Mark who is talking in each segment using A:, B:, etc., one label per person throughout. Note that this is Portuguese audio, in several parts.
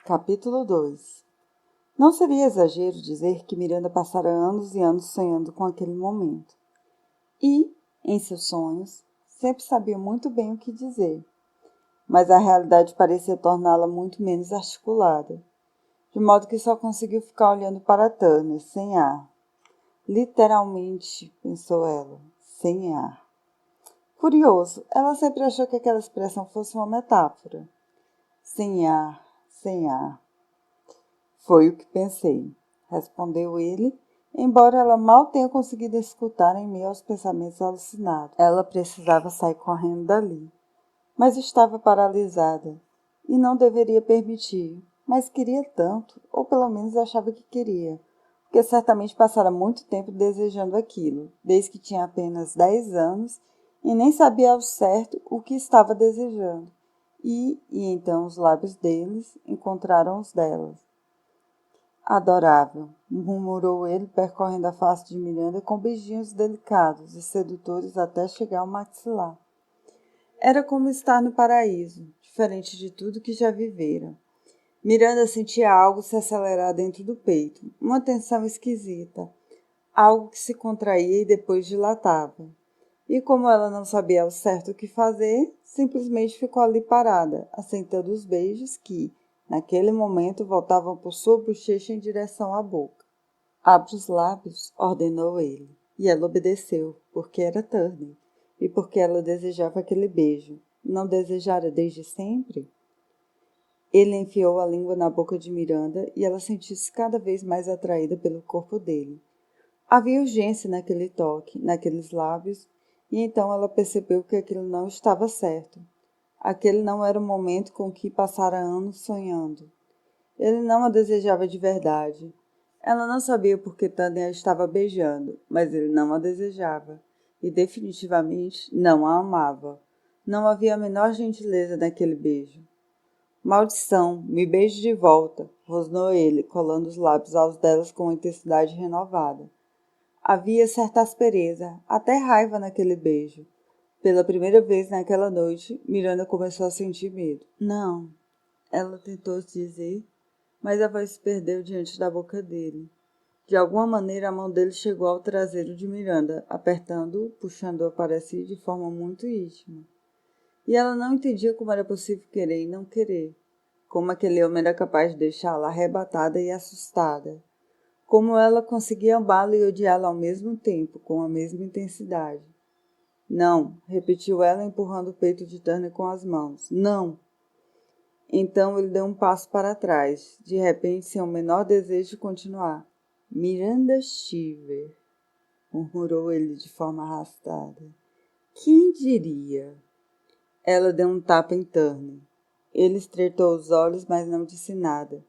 A: Capítulo 2. Não seria exagero dizer que Miranda passara anos e anos sonhando com aquele momento. E, em seus sonhos, sempre sabia muito bem o que dizer. Mas a realidade parecia torná-la muito menos articulada, de modo que só conseguiu ficar olhando para Turner, sem ar. Literalmente, pensou ela, sem ar. Curioso, ela sempre achou que aquela expressão fosse uma metáfora. Sem ar, sem ar. Foi o que pensei, respondeu ele, embora ela mal tenha conseguido escutar em meio aos pensamentos alucinados. Ela precisava sair correndo dali, mas estava paralisada e não deveria permitir, mas queria tanto, ou pelo menos achava que queria, porque certamente passara muito tempo desejando aquilo, desde que tinha apenas 10 anos e nem sabia ao certo o que estava desejando. E então os lábios deles encontraram os delas. Adorável, murmurou ele, percorrendo a face de Miranda com beijinhos delicados e sedutores até chegar ao maxilar. Era como estar no paraíso, diferente de tudo que já vivera. Miranda sentia algo se acelerar dentro do peito, uma tensão esquisita, algo que se contraía e depois dilatava. E como ela não sabia ao certo o que fazer, simplesmente ficou ali parada, aceitando os beijos que, naquele momento, voltavam por sua bochecha em direção à boca. Abre os lábios, ordenou ele, e ela obedeceu, porque era Turner, e porque ela desejava aquele beijo. Não desejara desde sempre? Ele enfiou a língua na boca de Miranda e ela sentiu-se cada vez mais atraída pelo corpo dele. Havia urgência naquele toque, naqueles lábios, e então ela percebeu que aquilo não estava certo. Aquele não era o momento com que passara anos sonhando. Ele não a desejava de verdade. Ela não sabia por que Tânia a estava beijando, mas ele não a desejava. E definitivamente não a amava. Não havia a menor gentileza naquele beijo. Maldição, me beije de volta, rosnou ele, colando os lábios aos delas com uma intensidade renovada. Havia certa aspereza, até raiva naquele beijo. Pela primeira vez naquela noite, Miranda começou a sentir medo. Não, ela tentou dizer, mas a voz se perdeu diante da boca dele. De alguma maneira, a mão dele chegou ao traseiro de Miranda, apertando-o, puxando-o para si de forma muito íntima. E ela não entendia como era possível querer e não querer. Como aquele homem era capaz de deixá-la arrebatada e assustada. Como ela conseguia amá-lo e odiá-lo ao mesmo tempo, com a mesma intensidade. Não, repetiu ela, empurrando o peito de Turner com as mãos. Não! Então ele deu um passo para trás, de repente sem o menor desejo de continuar. Miranda Shiver, murmurou ele de forma arrastada. Quem diria? Ela deu um tapa em Turner. Ele estreitou os olhos, mas não disse nada.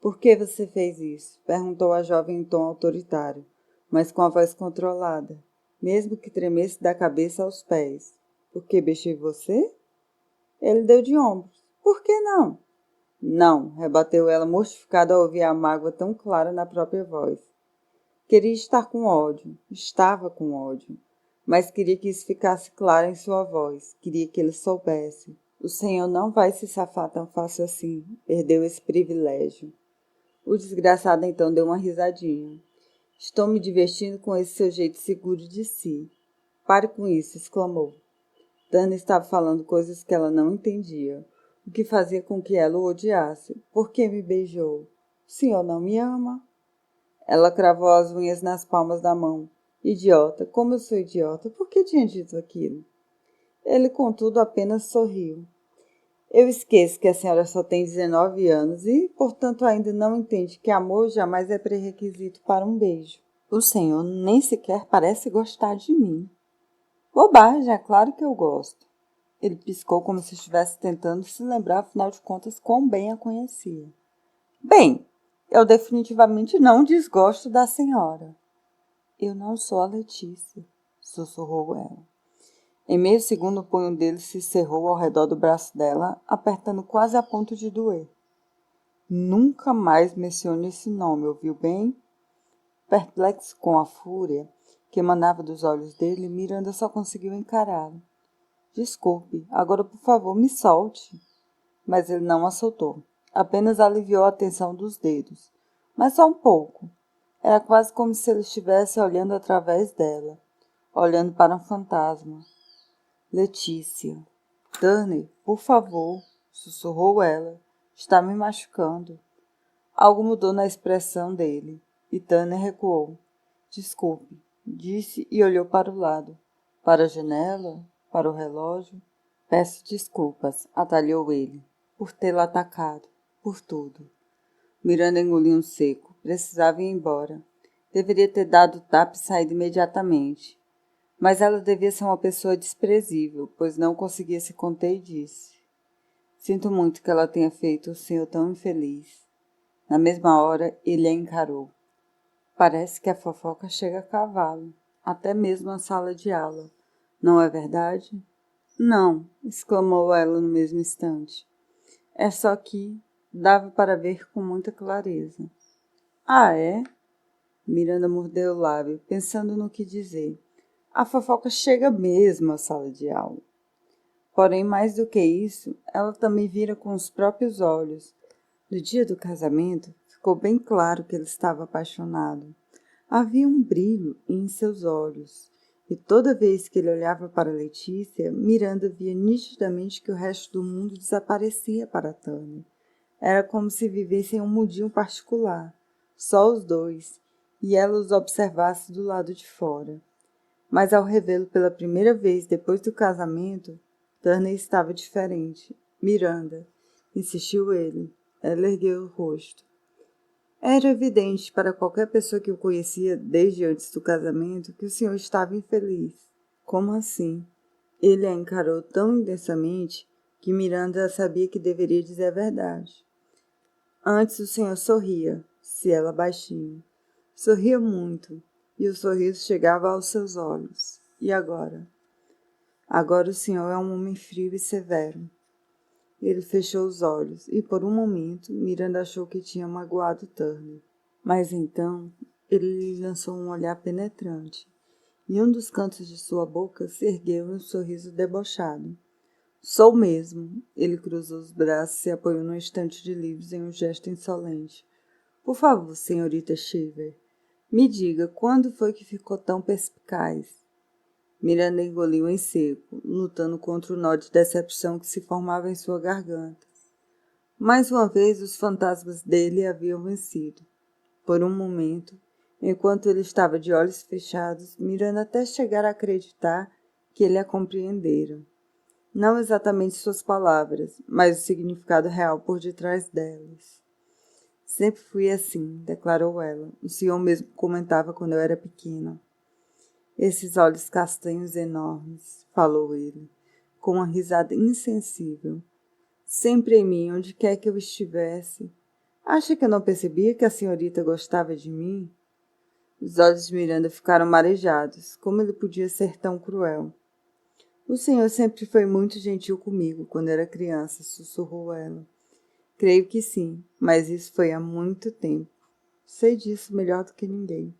A: Por que você fez isso? Perguntou a jovem em tom autoritário, mas com a voz controlada, mesmo que tremesse da cabeça aos pés. Por que beijei você? Ele deu de ombros. Por que não? Não, rebateu ela, mortificada ao ouvir a mágoa tão clara na própria voz. Queria estar com ódio, estava com ódio, mas queria que isso ficasse claro em sua voz, queria que ele soubesse. O senhor não vai se safar tão fácil assim, perdeu esse privilégio. O desgraçado então deu uma risadinha. Estou me divertindo com esse seu jeito seguro de si. Pare com isso, exclamou. Dana estava falando coisas que ela não entendia, o que fazia com que ela o odiasse. Por que me beijou? O senhor não me ama? Ela cravou as unhas nas palmas da mão. Idiota, como eu sou idiota, por que tinha dito aquilo? Ele, contudo, apenas sorriu. Eu esqueço que a senhora só tem 19 anos e, portanto, ainda não entende que amor jamais é pré-requisito para um beijo. O senhor nem sequer parece gostar de mim. Bobagem, é claro que eu gosto. Ele piscou como se estivesse tentando se lembrar, afinal de contas, quão bem a conhecia. Bem, eu definitivamente não desgosto da senhora. Eu não sou a Letícia, sussurrou ela. Em meio segundo, o punho dele se cerrou ao redor do braço dela, apertando quase a ponto de doer. Nunca mais mencione esse nome, ouviu bem? Perplexo com a fúria que emanava dos olhos dele, Miranda só conseguiu encará-lo. Desculpe, agora por favor me solte. Mas ele não a soltou. Apenas aliviou a tensão dos dedos, mas só um pouco. Era quase como se ele estivesse olhando através dela, olhando para um fantasma. Letícia. Turner, por favor, sussurrou ela. Está me machucando. Algo mudou na expressão dele, e Turner recuou. Desculpe, disse e olhou para o lado. Para a janela, para o relógio. Peço desculpas, atalhou ele, por tê-la atacado, por tudo. Miranda engoliu um seco. Precisava ir embora. Deveria ter dado o tapa e saído imediatamente. Mas ela devia ser uma pessoa desprezível, pois não conseguia se conter e disse: Sinto muito que ela tenha feito o senhor tão infeliz. Na mesma hora, ele a encarou. Parece que a fofoca chega a cavalo, até mesmo a sala de aula. Não é verdade? Não, exclamou ela no mesmo instante. É só que dava para ver com muita clareza. Ah, é? Miranda mordeu o lábio, pensando no que dizer. A fofoca chega mesmo à sala de aula. Porém, mais do que isso, ela também vira com os próprios olhos. No dia do casamento, ficou bem claro que ele estava apaixonado. Havia um brilho em seus olhos, e toda vez que ele olhava para Letícia, Miranda via nitidamente que o resto do mundo desaparecia para Tânia. Era como se vivessem um mundinho particular, só os dois, e ela os observasse do lado de fora. Mas ao revê-lo pela primeira vez depois do casamento, Turner estava diferente. Miranda, insistiu ele. Ela ergueu o rosto. Era evidente para qualquer pessoa que o conhecia desde antes do casamento que o senhor estava infeliz. Como assim? Ele a encarou tão intensamente que Miranda sabia que deveria dizer a verdade. Antes o senhor sorria, se ela baixinho. Sorria muito, e o sorriso chegava aos seus olhos. E agora? Agora o senhor é um homem frio e severo. Ele fechou os olhos, e por um momento Miranda achou que tinha magoado Turner. Mas então ele lhe lançou um olhar penetrante, e um dos cantos de sua boca se ergueu em um sorriso debochado. Sou mesmo. Ele cruzou os braços e apoiou no estante de livros em um gesto insolente. Por favor, senhorita Shiver, me diga quando foi que ficou tão perspicaz. Miranda engoliu em seco, lutando contra o nó de decepção que se formava em sua garganta. Mais uma vez os fantasmas dele haviam vencido. Por um momento, enquanto ele estava de olhos fechados, Miranda até chegara a acreditar que ele a compreendera. Não exatamente suas palavras, mas o significado real por detrás delas. Sempre fui assim, declarou ela. O senhor mesmo comentava quando eu era pequena. Esses olhos castanhos enormes, falou ele, com uma risada insensível. Sempre em mim, onde quer que eu estivesse. Acha que eu não percebia que a senhorita gostava de mim? Os olhos de Miranda ficaram marejados. Como ele podia ser tão cruel? O senhor sempre foi muito gentil comigo quando era criança, sussurrou ela. Creio que sim, mas isso foi há muito tempo. Sei disso melhor do que ninguém.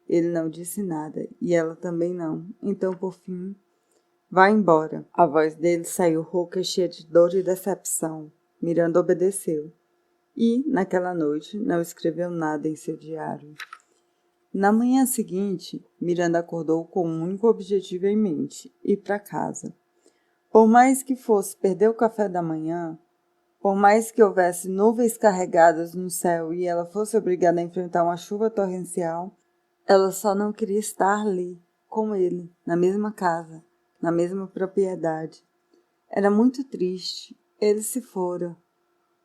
A: Ele não disse nada, e ela também não. Então, por fim, vá embora. A voz dele saiu rouca e cheia de dor e decepção. Miranda obedeceu. E, naquela noite, não escreveu nada em seu diário. Na manhã seguinte, Miranda acordou com um único objetivo em mente, ir para casa. Por mais que fosse perder o café da manhã, por mais que houvesse nuvens carregadas no céu e ela fosse obrigada a enfrentar uma chuva torrencial, ela só não queria estar ali, com ele, na mesma casa, na mesma propriedade. Era muito triste. Ele se fora.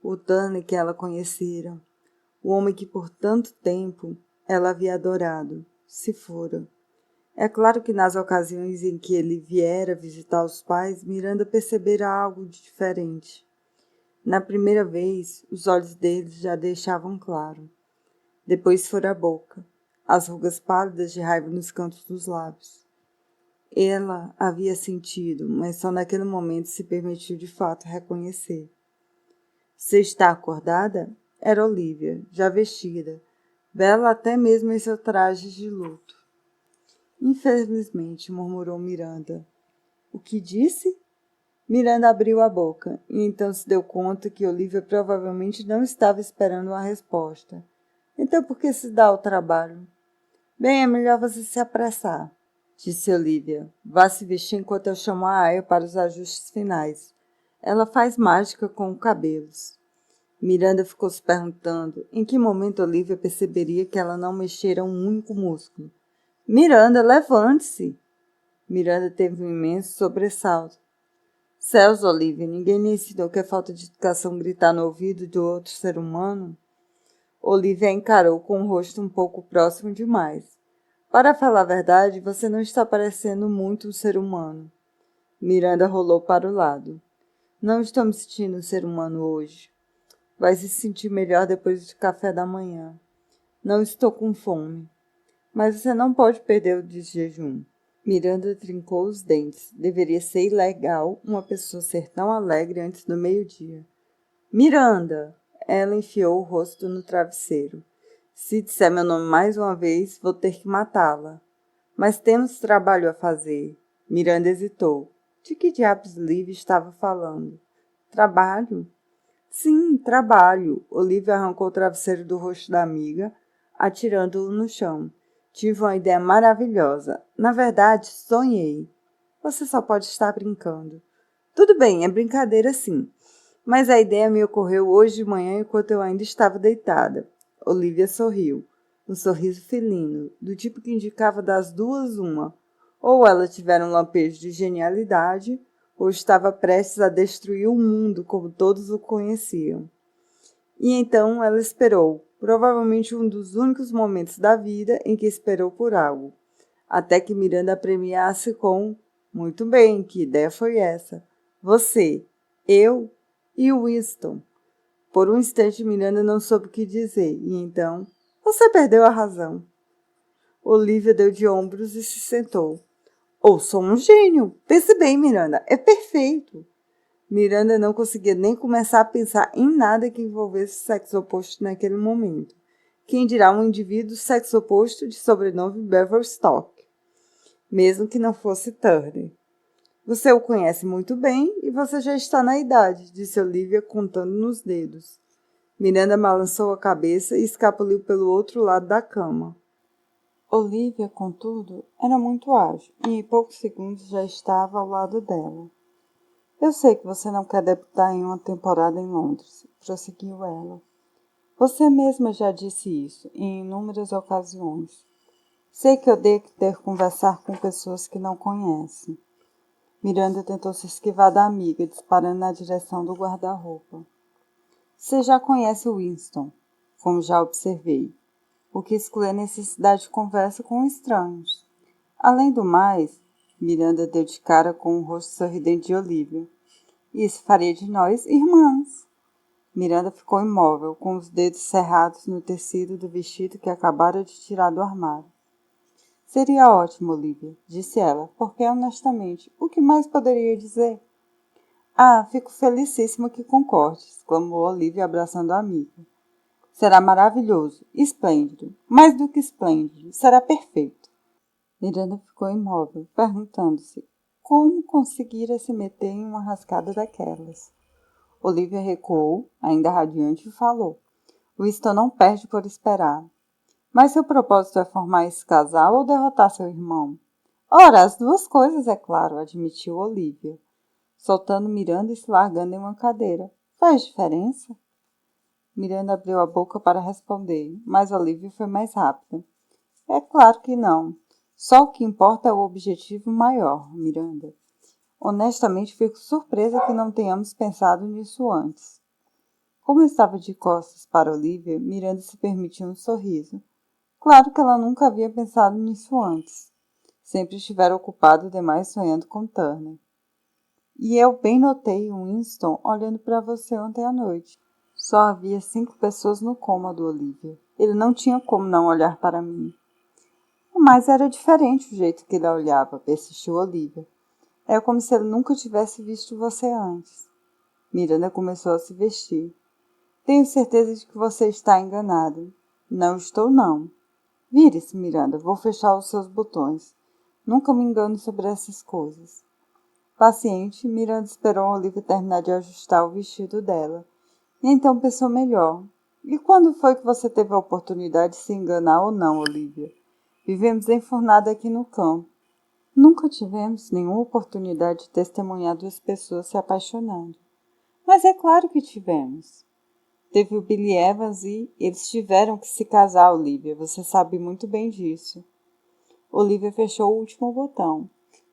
A: O Turner que ela conhecera, o homem que por tanto tempo ela havia adorado, se fora. É claro que nas ocasiões em que ele viera visitar os pais, Miranda percebera algo de diferente. Na primeira vez, os olhos deles já deixavam claro. Depois fora a boca, as rugas pálidas de raiva nos cantos dos lábios. Ela havia sentido, mas só naquele momento se permitiu de fato reconhecer. Você está acordada? Era Olivia, já vestida, bela até mesmo em seu traje de luto. Infelizmente, murmurou Miranda. O que disse? Miranda abriu a boca e então se deu conta que Olivia provavelmente não estava esperando uma resposta. Então por que se dá o trabalho? Bem, é melhor você se apressar, disse Olivia. Vá se vestir enquanto eu chamo a Aya para os ajustes finais. Ela faz mágica com cabelos. Miranda ficou se perguntando em que momento Olivia perceberia que ela não mexera um único músculo. Miranda, levante-se! Miranda teve um imenso sobressalto. Céus, Olivia, ninguém lhe ensinou que é falta de educação gritar no ouvido de outro ser humano? Olivia a encarou com o rosto um pouco próximo demais. Para falar a verdade, você não está parecendo muito um ser humano. Miranda rolou para o lado. Não estou me sentindo um ser humano hoje. Vai se sentir melhor depois do café da manhã. Não estou com fome. Mas você não pode perder o desjejum. Miranda trincou os dentes. Deveria ser ilegal uma pessoa ser tão alegre antes do meio-dia. Miranda! Ela enfiou o rosto no travesseiro. Se disser meu nome mais uma vez, vou ter que matá-la. Mas temos trabalho a fazer. Miranda hesitou. De que diabos Liv estava falando? Trabalho? Sim, trabalho. Olivia arrancou o travesseiro do rosto da amiga, atirando-o no chão. Tive uma ideia maravilhosa. Na verdade, sonhei. Você só pode estar brincando. Tudo bem, é brincadeira sim. Mas a ideia me ocorreu hoje de manhã enquanto eu ainda estava deitada. Olivia sorriu. Um sorriso felino, do tipo que indicava das duas uma. Ou ela tivera um lampejo de genialidade, ou estava prestes a destruir o mundo como todos o conheciam. E então ela esperou, provavelmente um dos únicos momentos da vida em que esperou por algo, até que Miranda a premiasse com: muito bem, que ideia foi essa? Você, eu e Winston. Por um instante Miranda não soube o que dizer, e então: você perdeu a razão. Olivia deu de ombros e se sentou. Sou um gênio. Pense bem, Miranda, é perfeito. Miranda não conseguia nem começar a pensar em nada que envolvesse o sexo oposto naquele momento. Quem dirá um indivíduo sexo oposto de sobrenome Beverstock, mesmo que não fosse Turner. Você o conhece muito bem e você já está na idade, disse Olivia contando nos dedos. Miranda balançou a cabeça e escapuliu pelo outro lado da cama. Olivia, contudo, era muito ágil e em poucos segundos já estava ao lado dela. Eu sei que você não quer debutar em uma temporada em Londres, prosseguiu ela. Você mesma já disse isso em inúmeras ocasiões. Sei que odeio ter que conversar com pessoas que não conhecem. Miranda tentou se esquivar da amiga, disparando na direção do guarda-roupa. Você já conhece Winston, como já observei, o que exclui a necessidade de conversa com estranhos. Além do mais, Miranda deu de cara com o rosto sorridente de Olivia. Isso faria de nós irmãs. Miranda ficou imóvel, com os dedos cerrados no tecido do vestido que acabara de tirar do armário. Seria ótimo, Olivia, disse ela, porque honestamente, o que mais poderia dizer? Ah, fico felicíssima que concorde, exclamou Olivia abraçando a amiga. Será maravilhoso, esplêndido, mais do que esplêndido, será perfeito. Miranda ficou imóvel, perguntando-se como conseguira se meter em uma rascada daquelas. Olivia recuou, ainda radiante, e falou. Winston não perde por esperar. Mas seu propósito é formar esse casal ou derrotar seu irmão? Ora, as duas coisas, é claro, admitiu Olivia, soltando Miranda e se largando em uma cadeira. Faz diferença? Miranda abriu a boca para responder, mas Olivia foi mais rápida. É claro que não. Só o que importa é o objetivo maior, Miranda. Honestamente, fico surpresa que não tenhamos pensado nisso antes. Como estava de costas para Olivia, Miranda se permitiu um sorriso. Claro que ela nunca havia pensado nisso antes. Sempre estivera ocupado demais sonhando com Turner. E eu bem notei Winston olhando para você ontem à noite. Só havia 5 pessoas no cômodo, Olivia. Ele não tinha como não olhar para mim. Mas era diferente o jeito que ele olhava, persistiu Olivia. É como se ele nunca tivesse visto você antes. Miranda começou a se vestir. Tenho certeza de que você está enganada. Não estou, não. Vire-se, Miranda. Vou fechar os seus botões. Nunca me engano sobre essas coisas. Paciente, Miranda esperou a Olivia terminar de ajustar o vestido dela. E então pensou melhor. E quando foi que você teve a oportunidade de se enganar ou não, Olivia? Vivemos enfurnada aqui no campo. Nunca tivemos nenhuma oportunidade de testemunhar duas pessoas se apaixonando. Mas é claro que tivemos. Teve o Billy Evans e eles tiveram que se casar, Olivia. Você sabe muito bem disso. Olivia fechou o último botão.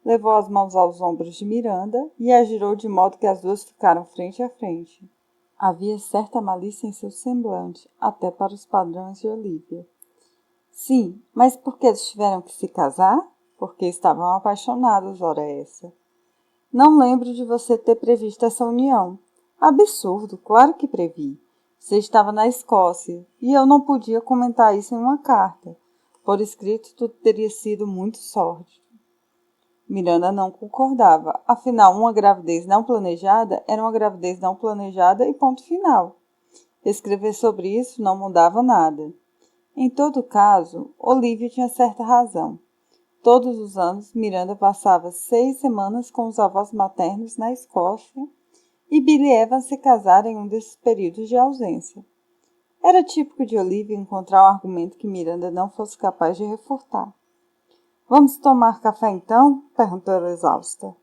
A: Levou as mãos aos ombros de Miranda e a girou de modo que as duas ficaram frente a frente. Havia certa malícia em seu semblante, até para os padrões de Olivia. Sim, mas por que eles tiveram que se casar? Porque estavam apaixonados, ora essa. Não lembro de você ter previsto essa união. Absurdo, claro que previ. Você estava na Escócia e eu não podia comentar isso em uma carta. Por escrito, tudo teria sido muito sórdido. Miranda não concordava. Afinal, uma gravidez não planejada era uma gravidez não planejada e ponto final. Escrever sobre isso não mudava nada. Em todo caso, Olivia tinha certa razão. Todos os anos, Miranda passava 6 semanas com os avós maternos na Escócia e Billy Evans se casara em um desses períodos de ausência. Era típico de Olivia encontrar um argumento que Miranda não fosse capaz de refutar. Vamos tomar café então? Perguntou ela exausta.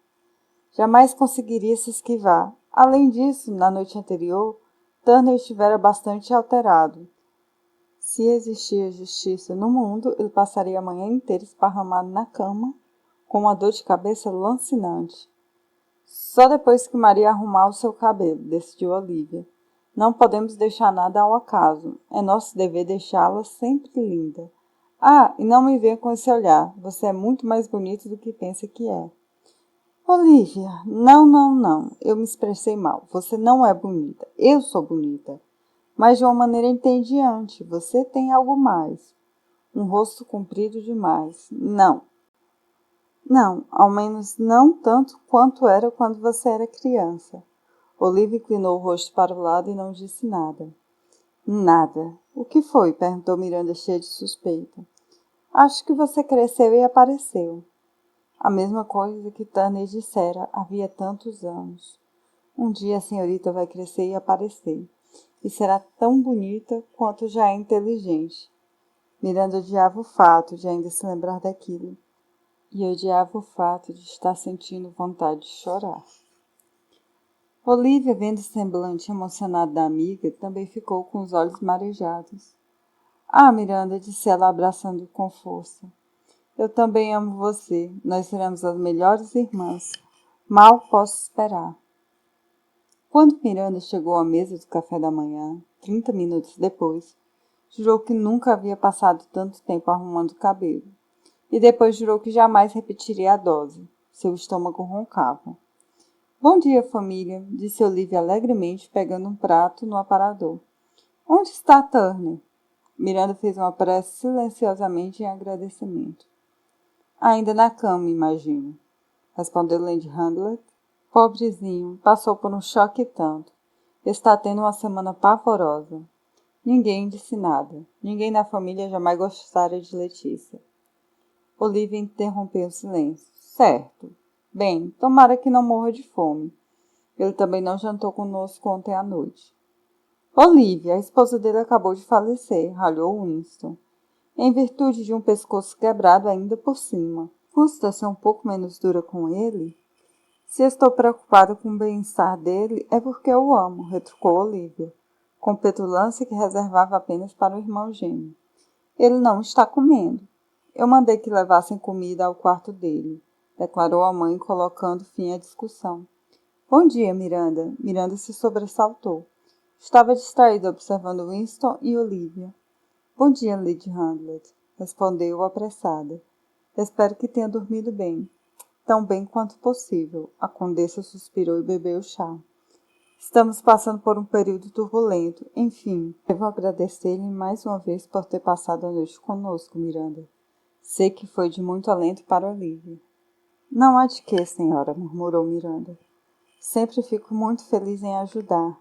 A: Jamais conseguiria se esquivar. Além disso, na noite anterior, Turner estivera bastante alterado. Se existia justiça no mundo, ele passaria a manhã inteira esparramado na cama, com uma dor de cabeça lancinante. Só depois que Maria arrumar o seu cabelo, decidiu Olivia. Não podemos deixar nada ao acaso. É nosso dever deixá-la sempre linda. Ah, e não me venha com esse olhar. Você é muito mais bonito do que pensa que é. Olivia, não. Eu me expressei mal. Você não é bonita. Eu sou bonita. Mas de uma maneira entediante. Você tem algo mais. Um rosto comprido demais. Não, ao menos não tanto quanto era quando você era criança. Olivia inclinou o rosto para o lado e não disse nada. Nada. O que foi? Perguntou Miranda cheia de suspeita. Acho que você cresceu e apareceu. A mesma coisa que Turner dissera havia tantos anos. Um dia a senhorita vai crescer e aparecer. E será tão bonita quanto já é inteligente. Miranda odiava o fato de ainda se lembrar daquilo. E odiava o fato de estar sentindo vontade de chorar. Olivia, vendo o semblante emocionado da amiga, também ficou com os olhos marejados. Ah, Miranda, disse ela abraçando-o com força. Eu também amo você. Nós seremos as melhores irmãs. Mal posso esperar. Quando Miranda chegou à mesa do café da manhã, 30 minutos depois, jurou que nunca havia passado tanto tempo arrumando o cabelo. E depois jurou que jamais repetiria a dose. Seu estômago roncava. Bom dia, família, disse Olivia alegremente, pegando um prato no aparador. Onde está Turner? Miranda fez uma prece silenciosamente em agradecimento. Ainda na cama, imagino, respondeu Lady Hamlet. Pobrezinho, passou por um choque e tanto. Está tendo uma semana pavorosa. Ninguém disse nada. Ninguém na família jamais gostara de Letícia. Olivia interrompeu o silêncio. Certo. Bem, tomara que não morra de fome. Ele também não jantou conosco ontem à noite. Olivia, a esposa dele acabou de falecer, ralhou Winston. Em virtude de um pescoço quebrado ainda por cima. Custa ser um pouco menos dura com ele? Se estou preocupada com o bem-estar dele, é porque eu o amo, retrucou Olivia, com petulância que reservava apenas para o irmão gêmeo. Ele não está comendo. Eu mandei que levassem comida ao quarto dele, declarou a mãe, colocando fim à discussão. Bom dia, Miranda. Miranda se sobressaltou. Estava distraída observando Winston e Olivia. Bom dia, Lady Hamlet, respondeu apressada. Espero que tenha dormido bem. Tão bem quanto possível. A condessa suspirou e bebeu chá. Estamos passando por um período turbulento. Enfim, devo agradecer-lhe mais uma vez por ter passado a noite conosco, Miranda. Sei que foi de muito alento para Olivia. Não há de quê, senhora, murmurou Miranda. Sempre fico muito feliz em ajudar.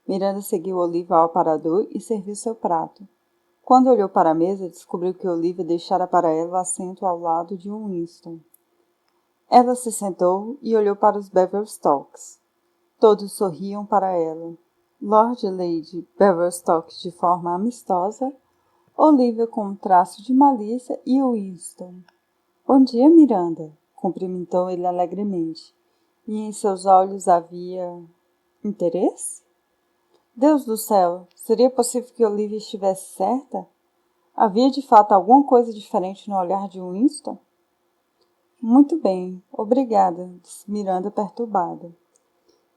A: Miranda seguiu Olivia ao aparador e serviu seu prato. Quando olhou para a mesa, descobriu que Olivia deixara para ela o assento ao lado de um Winston. Ela se sentou e olhou para os Beverstocks. Todos sorriam para ela. Lord e Lady Beverstock de forma amistosa, Olivia com um traço de malícia e Winston. Bom dia, Miranda, cumprimentou ele alegremente. E em seus olhos havia interesse? Deus do céu, seria possível que Olivia estivesse certa? Havia de fato alguma coisa diferente no olhar de Winston? Muito bem, obrigada, disse Miranda perturbada.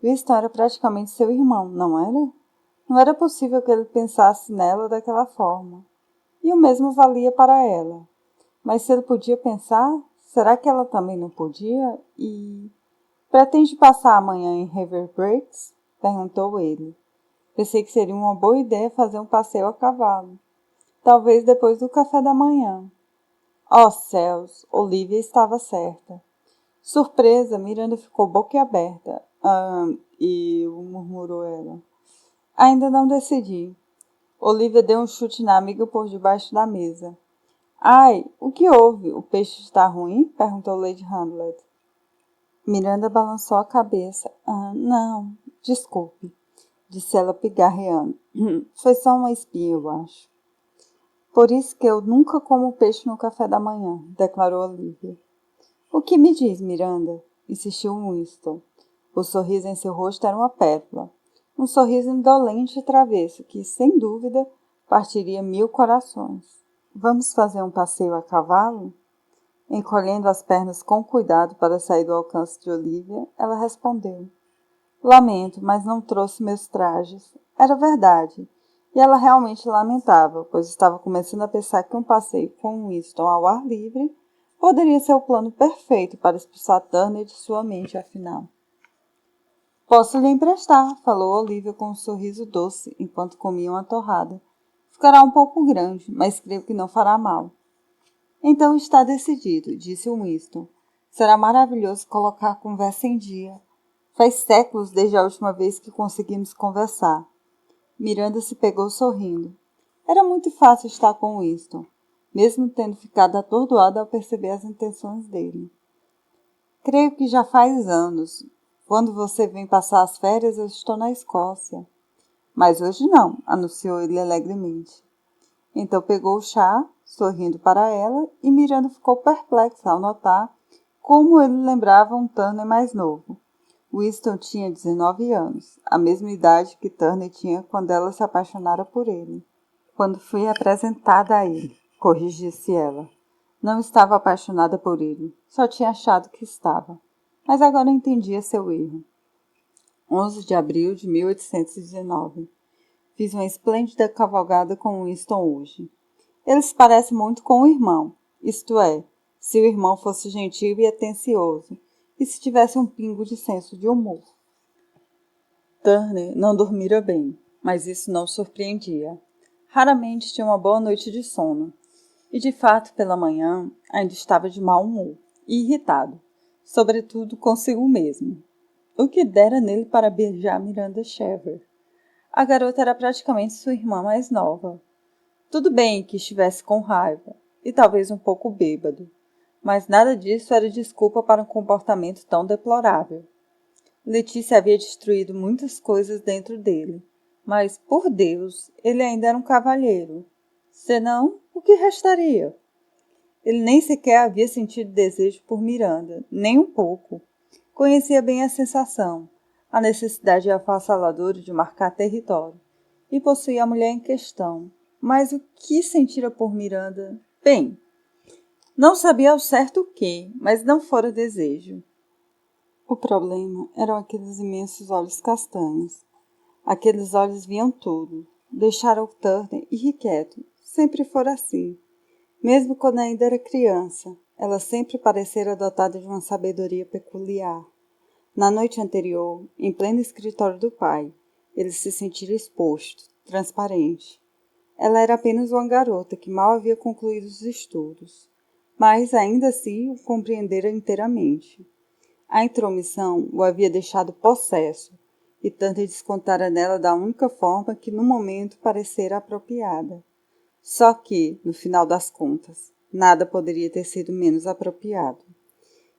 A: Winston era praticamente seu irmão, não era? Não era possível que ele pensasse nela daquela forma. E o mesmo valia para ela. Mas se ele podia pensar, será que ela também não podia? E... pretende passar amanhã em River Breaks? Perguntou ele. Pensei que seria uma boa ideia fazer um passeio a cavalo. Talvez depois do café da manhã. Oh céus, Olivia estava certa. Surpresa, Miranda ficou boquiaberta. Murmurou ela. Ainda não decidi. Olivia deu um chute na amiga por debaixo da mesa. Ai, o que houve? O peixe está ruim? Perguntou Lady Hamlet. Miranda balançou a cabeça. Não, desculpe, disse ela pigarreando. Foi só uma espinha, eu acho. Por isso que eu nunca como peixe no café da manhã, declarou Olivia. O que me diz, Miranda? Insistiu Winston. O sorriso em seu rosto era uma pérola. Um sorriso indolente e travesso que, sem dúvida, partiria 1000 corações. Vamos fazer um passeio a cavalo? Encolhendo as pernas com cuidado para sair do alcance de Olivia, ela respondeu. Lamento, mas não trouxe meus trajes. Era verdade. E ela realmente lamentava, pois estava começando a pensar que um passeio com Winston ao ar livre poderia ser o plano perfeito para expulsar Turner de sua mente, afinal. Posso lhe emprestar, falou Olivia com um sorriso doce, enquanto comia uma torrada. Ficará um pouco grande, mas creio que não fará mal. Então está decidido, disse Winston. Será maravilhoso colocar a conversa em dia. Faz séculos desde a última vez que conseguimos conversar. Miranda se pegou sorrindo. Era muito fácil estar com Winston, mesmo tendo ficado atordoada ao perceber as intenções dele. Creio que já faz anos. Quando você vem passar as férias, eu estou na Escócia. Mas hoje não, anunciou ele alegremente. Então pegou o chá, sorrindo para ela, e Miranda ficou perplexa ao notar como ele lembrava um Turner mais novo. Winston tinha 19 anos, a mesma idade que Turner tinha quando ela se apaixonara por ele. Quando fui apresentada a ele, corrigisse ela. Não estava apaixonada por ele, só tinha achado que estava. Mas agora entendia seu erro. 11 de abril de 1819. Fiz uma esplêndida cavalgada com Winston hoje. Ele se parece muito com o irmão, isto é, se o irmão fosse gentil e atencioso, e se tivesse um pingo de senso de humor. Turner não dormira bem, mas isso não o surpreendia. Raramente tinha uma boa noite de sono, e de fato, pela manhã, ainda estava de mau humor e irritado, sobretudo consigo mesmo. O que dera nele para beijar Miranda Chever? A garota era praticamente sua irmã mais nova. Tudo bem que estivesse com raiva, e talvez um pouco bêbado, mas nada disso era desculpa para um comportamento tão deplorável. Letícia havia destruído muitas coisas dentro dele, mas, por Deus, ele ainda era um cavalheiro. Senão, o que restaria? Ele nem sequer havia sentido desejo por Miranda, nem um pouco. Conhecia bem a sensação, a necessidade avassaladora de marcar território, e possuía a mulher em questão. Mas o que sentira por Miranda? Bem, não sabia ao certo o que, mas não fora desejo. O problema eram aqueles imensos olhos castanhos. Aqueles olhos viam tudo. Deixaram Turner irrequieto. Sempre fora assim. Mesmo quando ainda era criança, ela sempre parecera dotada de uma sabedoria peculiar. Na noite anterior, em pleno escritório do pai, ele se sentira exposto, transparente. Ela era apenas uma garota que mal havia concluído os estudos, mas ainda assim o compreendera inteiramente. A intromissão o havia deixado possesso, e Turner descontara nela da única forma que no momento parecera apropriada. Só que, no final das contas, nada poderia ter sido menos apropriado.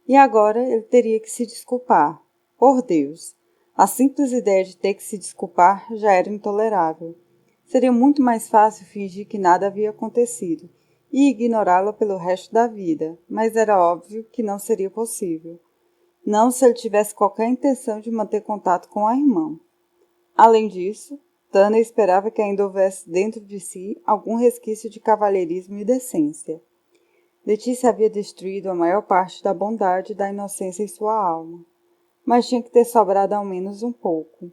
A: E agora ele teria que se desculpar. Por Deus! A simples ideia de ter que se desculpar já era intolerável. Seria muito mais fácil fingir que nada havia acontecido e ignorá-la pelo resto da vida, mas era óbvio que não seria possível. Não se ele tivesse qualquer intenção de manter contato com a irmã. Além disso, Turner esperava que ainda houvesse dentro de si algum resquício de cavalheirismo e decência. Letícia havia destruído a maior parte da bondade e da inocência em sua alma, mas tinha que ter sobrado ao menos um pouco.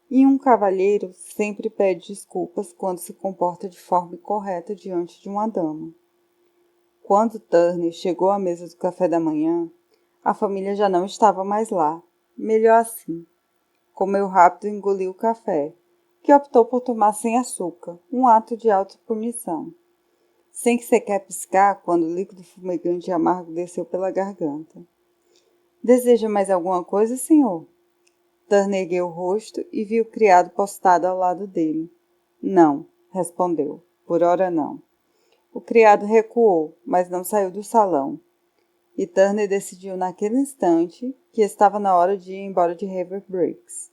A: E um cavalheiro sempre pede desculpas quando se comporta de forma incorreta diante de uma dama. Quando Turner chegou à mesa do café da manhã, a família já não estava mais lá. Melhor assim. Comeu rápido e engoliu o café, que optou por tomar sem açúcar, um ato de autopunição. Sem que sequer piscar quando o líquido fumegante e amargo desceu pela garganta. Deseja mais alguma coisa, senhor? Turner ergueu o rosto e viu o criado postado ao lado dele. Não, respondeu. Por ora não. O criado recuou, mas não saiu do salão. E Turner decidiu naquele instante que estava na hora de ir embora de River Breaks.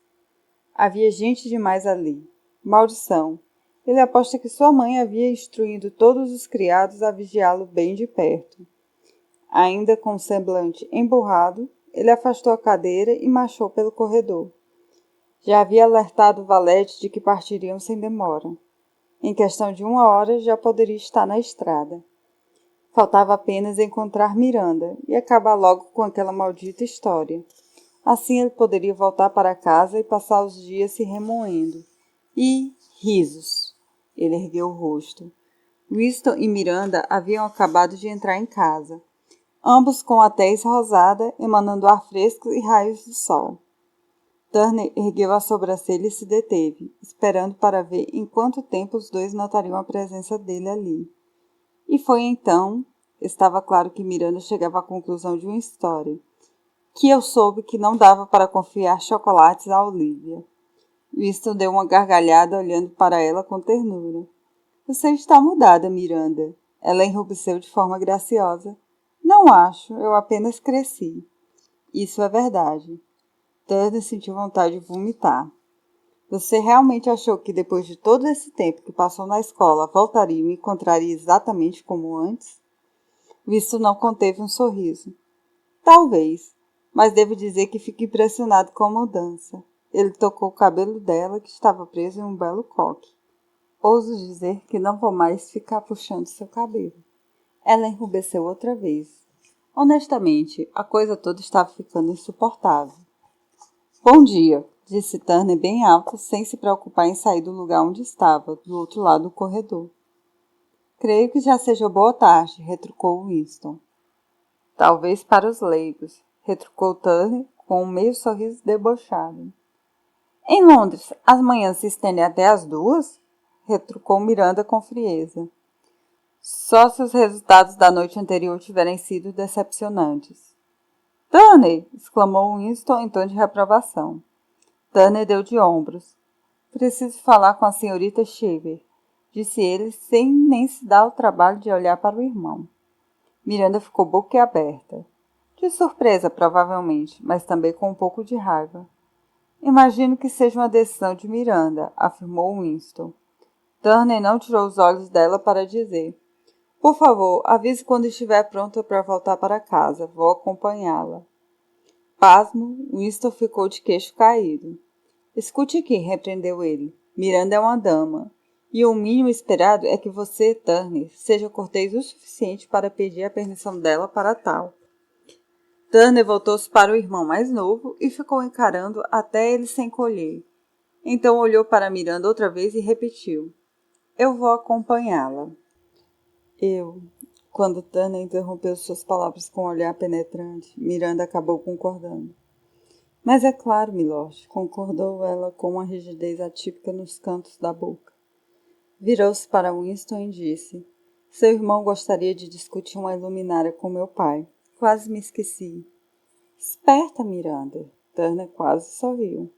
A: Havia gente demais ali. Maldição! Ele aposta que sua mãe havia instruído todos os criados a vigiá-lo bem de perto. Ainda com o semblante emburrado, ele afastou a cadeira e marchou pelo corredor. Já havia alertado o valete de que partiriam sem demora. Em questão de 1 hora já poderia estar na estrada. Faltava apenas encontrar Miranda e acabar logo com aquela maldita história. Assim ele poderia voltar para casa e passar os dias se remoendo. E risos. Ele ergueu o rosto. Winston e Miranda haviam acabado de entrar em casa, ambos com a tez rosada, emanando ar fresco e raios de sol. Turner ergueu a sobrancelha e se deteve, esperando para ver em quanto tempo os dois notariam a presença dele ali. E foi então, estava claro que Miranda chegava à conclusão de uma história, que eu soube que não dava para confiar chocolates a Olivia. Winston deu uma gargalhada olhando para ela com ternura. Você está mudada, Miranda. Ela enrubesceu de forma graciosa. Não acho, eu apenas cresci. Isso é verdade. Turner sentiu vontade de vomitar. Você realmente achou que depois de todo esse tempo que passou na escola, voltaria e me encontraria exatamente como antes? Winston não conteve um sorriso. Talvez, mas devo dizer que fico impressionado com a mudança. Ele tocou o cabelo dela, que estava preso em um belo coque. Ouso dizer que não vou mais ficar puxando seu cabelo. Ela enrubesceu outra vez. Honestamente, a coisa toda estava ficando insuportável. Bom dia, disse Turner bem alto, sem se preocupar em sair do lugar onde estava, do outro lado do corredor. Creio que já seja boa tarde, retrucou Winston. Talvez para os leigos, retrucou Turner com um meio sorriso debochado. Em Londres, as manhãs se estendem até às 2? Retrucou Miranda com frieza. Só se os resultados da noite anterior tiverem sido decepcionantes. Turner! Exclamou Winston em tom de reprovação. Turner deu de ombros. Preciso falar com a senhorita Shaver, disse ele sem nem se dar o trabalho de olhar para o irmão. Miranda ficou boquiaberta. De surpresa, provavelmente, mas também com um pouco de raiva. Imagino que seja uma decisão de Miranda, afirmou Winston. Turner não tirou os olhos dela para dizer: Por favor, avise quando estiver pronta para voltar para casa. Vou acompanhá-la. Pasmo, Winston ficou de queixo caído. Escute aqui, repreendeu ele. Miranda é uma dama. E o mínimo esperado é que você, Turner, seja cortês o suficiente para pedir a permissão dela para tal. Turner voltou-se para o irmão mais novo e ficou encarando até ele se encolher. Então olhou para Miranda outra vez e repetiu: Eu vou acompanhá-la. Quando Turner interrompeu suas palavras com um olhar penetrante, Miranda acabou concordando. Mas é claro, milord, concordou ela com uma rigidez atípica nos cantos da boca. Virou-se para Winston e disse: Seu irmão gostaria de discutir uma iluminária com meu pai. Quase me esqueci. Esperta, Miranda. Turner quase sorriu.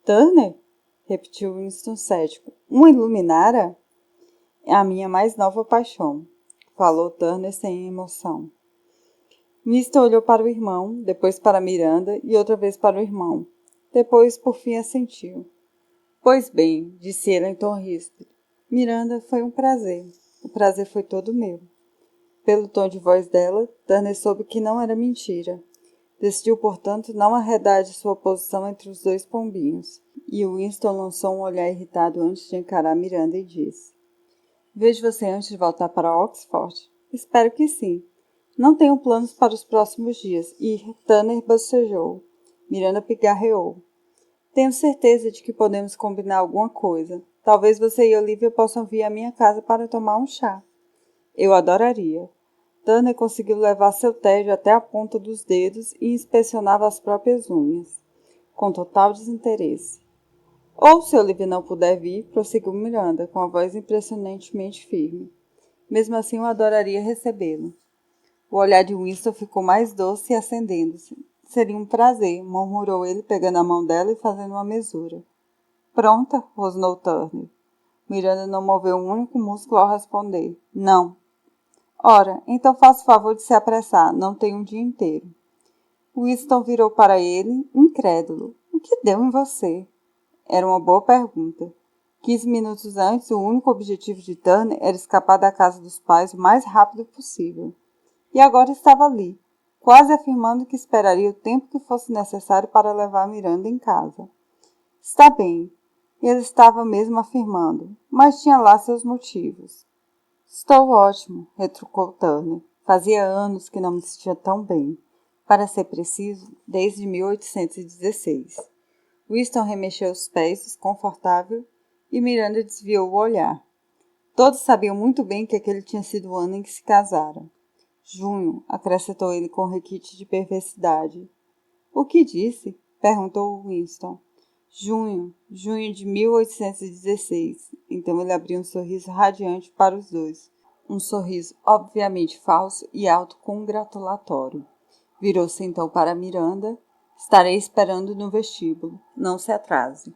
A: Turner? Repetiu Winston cético. Uma iluminária? É a minha mais nova paixão, falou Turner sem emoção. Winston olhou para o irmão, depois para Miranda e outra vez para o irmão. Depois, por fim, assentiu. Pois bem, disse ele em tom ríspido. Miranda, foi um prazer. O prazer foi todo meu. Pelo tom de voz dela, Turner soube que não era mentira. Decidiu, portanto, não arredar de sua posição entre os dois pombinhos. E Winston lançou um olhar irritado antes de encarar Miranda e disse: Vejo você antes de voltar para Oxford? Espero que sim. Não tenho planos para os próximos dias. E Turner bocejou. Miranda pigarreou. Tenho certeza de que podemos combinar alguma coisa. Talvez você e Olivia possam vir à minha casa para tomar um chá. Eu adoraria. Turner conseguiu levar seu tédio até a ponta dos dedos e inspecionava as próprias unhas, com total desinteresse. Ou, se Olivia não puder vir, prosseguiu Miranda, com a voz impressionantemente firme. Mesmo assim, eu adoraria recebê-lo. O olhar de Winston ficou mais doce e acendendo-se. Seria um prazer, murmurou ele, pegando a mão dela e fazendo uma mesura. Pronta? Rosnou Turner. Miranda não moveu um único músculo ao responder. Não. Ora, então faça o favor de se apressar, não tenho um dia inteiro. Winston virou para ele, incrédulo. O que deu em você? Era uma boa pergunta. 15 minutos antes, o único objetivo de Turner era escapar da casa dos pais o mais rápido possível. E agora estava ali, quase afirmando que esperaria o tempo que fosse necessário para levar Miranda em casa. Está bem, ele estava mesmo afirmando, mas tinha lá seus motivos. Estou ótimo, retrucou Turner. Fazia anos que não me sentia tão bem. Para ser preciso, desde 1816. Winston remexeu os pés, desconfortável, e Miranda desviou o olhar. Todos sabiam muito bem que aquele tinha sido o ano em que se casaram. Junho, acrescentou ele com requinte de perversidade. O que disse? Perguntou Winston. Junho de 1816. Então ele abriu um sorriso radiante para os dois. Um sorriso obviamente falso e autocongratulatório. Virou-se então para Miranda. Estarei esperando no vestíbulo. Não se atrase.